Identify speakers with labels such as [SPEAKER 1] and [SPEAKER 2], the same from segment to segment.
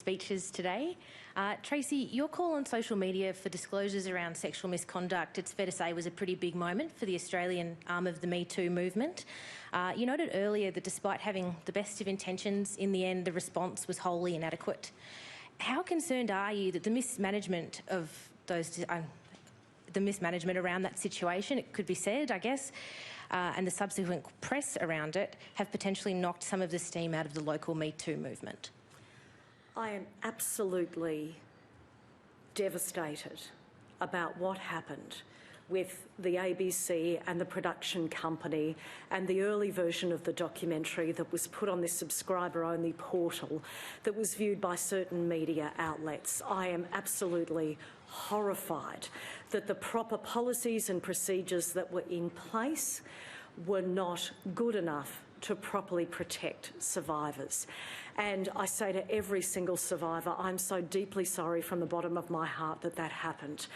[SPEAKER 1] speeches today. Tracey, your call on social media for disclosures around sexual misconduct, it's fair to say, was a pretty big moment for the Australian arm of the Me Too movement. You noted earlier that despite having the best of intentions, in the end the response was wholly inadequate. How concerned are you that the mismanagement of those, the mismanagement around that situation, it could be said, I guess, and the subsequent press around it have potentially knocked some of the steam out of the local Me Too movement?
[SPEAKER 2] I am absolutely devastated about what happened with the ABC and the production company and the early version of the documentary that was put on this subscriber-only portal that was viewed by certain media outlets. I am absolutely horrified that the proper policies and procedures that were in place were not good enough to properly protect survivors. And I say to every single survivor, I'm so deeply sorry from the bottom of my heart that that happened.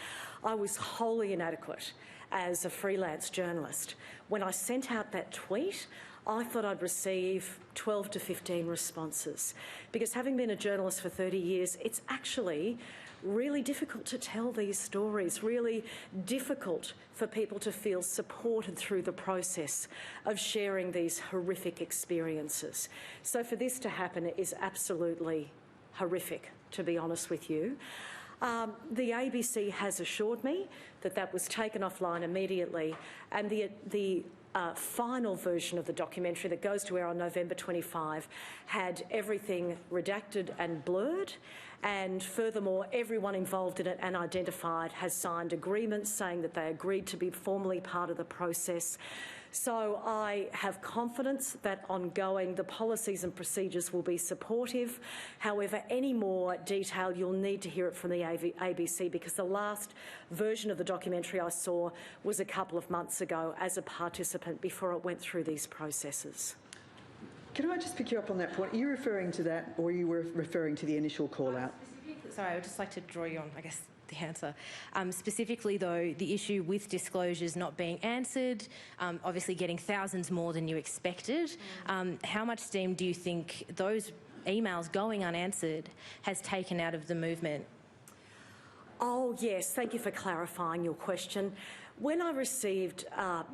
[SPEAKER 2] I was wholly inadequate as a freelance journalist. When I sent out that tweet, I thought I'd receive 12 to 15 responses, because having been a journalist for 30 years, it's actually really difficult to tell these stories, really difficult for people to feel supported through the process of sharing these horrific experiences. So for this to happen is absolutely horrific, to be honest with you. The ABC has assured me that that was taken offline immediately, and the final version of the documentary that goes to air on November 25 had everything redacted and blurred, and furthermore everyone involved in it and identified has signed agreements saying that they agreed to be formally part of the process. So I have confidence that ongoing the policies and procedures will be supportive. However, any more detail you'll need to hear it from the ABC, because the last version of the documentary I saw was a couple of months ago as a participant before it went through these processes.
[SPEAKER 3] Can I just pick you up on that point? Are you referring to that, or you were referring to the initial call-out?
[SPEAKER 1] Sorry, I would just like to draw you on, I guess, the answer. Specifically, though, the issue with disclosures not being answered, obviously getting thousands more than you expected. How much steam do you think those emails going unanswered has taken out of the movement?
[SPEAKER 2] Oh, yes. Thank you for clarifying your question. When I received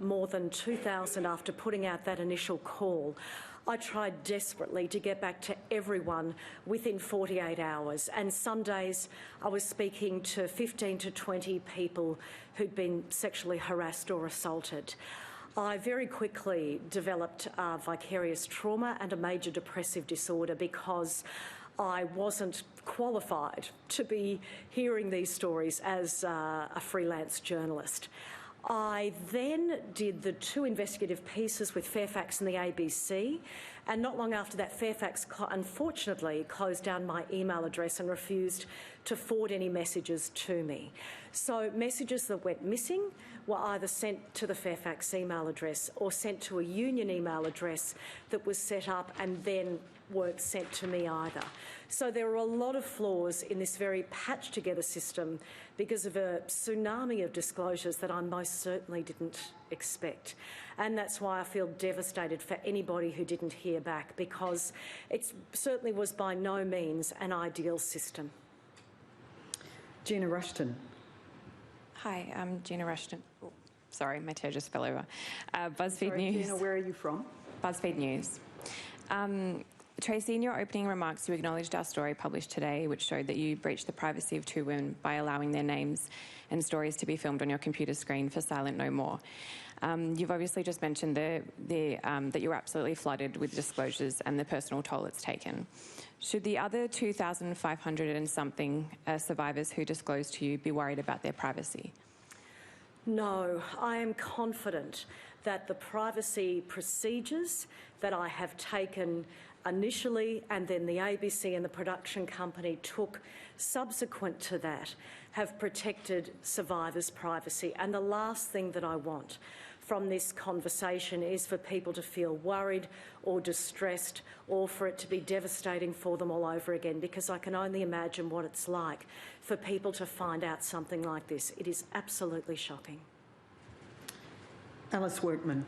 [SPEAKER 2] more than 2,000 after putting out that initial call, I tried desperately to get back to everyone within 48 hours. And some days I was speaking to 15 to 20 people who'd been sexually harassed or assaulted. I very quickly developed vicarious trauma and a major depressive disorder because I wasn't qualified to be hearing these stories as a freelance journalist. I then did the 2 investigative pieces with Fairfax and the ABC, and not long after that, Fairfax unfortunately closed down my email address and refused to forward any messages to me. So messages that went missing were either sent to the Fairfax email address or sent to a union email address that was set up and then weren't sent to me either. So there are a lot of flaws in this very patched-together system because of a tsunami of disclosures that I most certainly didn't expect. And that's why I feel devastated for anybody who didn't hear back, because it certainly was by no means an ideal system.
[SPEAKER 3] Gina Rushton.
[SPEAKER 4] Hi, I'm Gina Rushton. Oh, sorry, my chair just fell over. BuzzFeed News.
[SPEAKER 3] Gina, where are you from?
[SPEAKER 4] BuzzFeed News. Tracey, in your opening remarks, you acknowledged our story published today, which showed that you breached the privacy of 2 women by allowing their names and stories to be filmed on your computer screen for Silent No More. You've obviously just mentioned that you're absolutely flooded with disclosures and the personal toll it's taken. Should the other 2,500 and something survivors who disclosed to you be worried about their privacy?
[SPEAKER 2] No, I am confident that the privacy procedures that I have taken initially and then the ABC and the production company took subsequent to that have protected survivors' privacy. And the last thing that I want from this conversation is for people to feel worried or distressed or for it to be devastating for them all over again, because I can only imagine what it's like for people to find out something like this. It is absolutely shocking.
[SPEAKER 3] Alice Workman.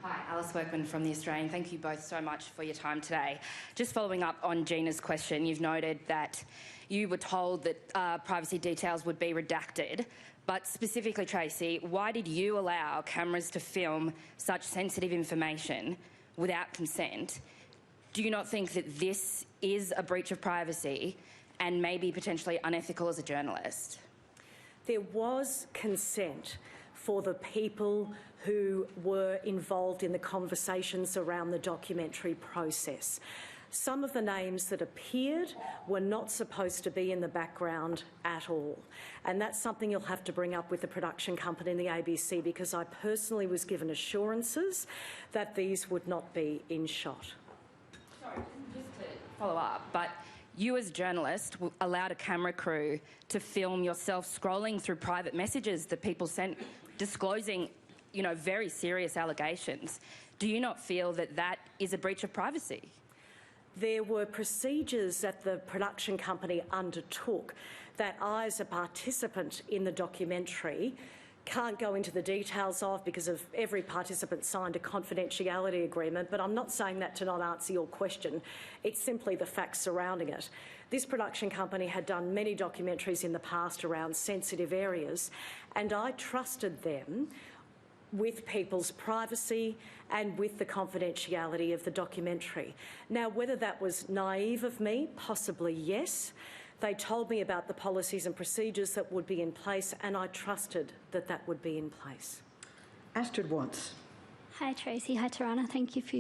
[SPEAKER 5] Hi, Alice Workman from The Australian. Thank you both so much for your time today. Just following up on Gina's question, you've noted that you were told that privacy details would be redacted, but specifically, Tracey, why did you allow cameras to film such sensitive information without consent? Do you not think that this is a breach of privacy and maybe potentially unethical as a journalist?
[SPEAKER 2] There was consent for the people who were involved in the conversations around the documentary process. Some of the names that appeared were not supposed to be in the background at all. And that's something you'll have to bring up with the production company and the ABC, because I personally was given assurances that these would not be in shot.
[SPEAKER 5] Sorry, just to follow up, but you as a journalist allowed a camera crew to film yourself scrolling through private messages that people sent disclosing, very serious allegations. Do you not feel that that is a breach of privacy?
[SPEAKER 2] There were procedures that the production company undertook that I, as a participant in the documentary, can't go into the details of because of every participant signed a confidentiality agreement, but I'm not saying that to not answer your question. It's simply the facts surrounding it. This production company had done many documentaries in the past around sensitive areas, and I trusted them with people's privacy and with the confidentiality of the documentary. Now, whether that was naive of me, possibly yes. They told me about the policies and procedures that would be in place, and I trusted that that would be in place.
[SPEAKER 3] Astrid Watts.
[SPEAKER 6] Hi Tracy, hi Tarana, thank you for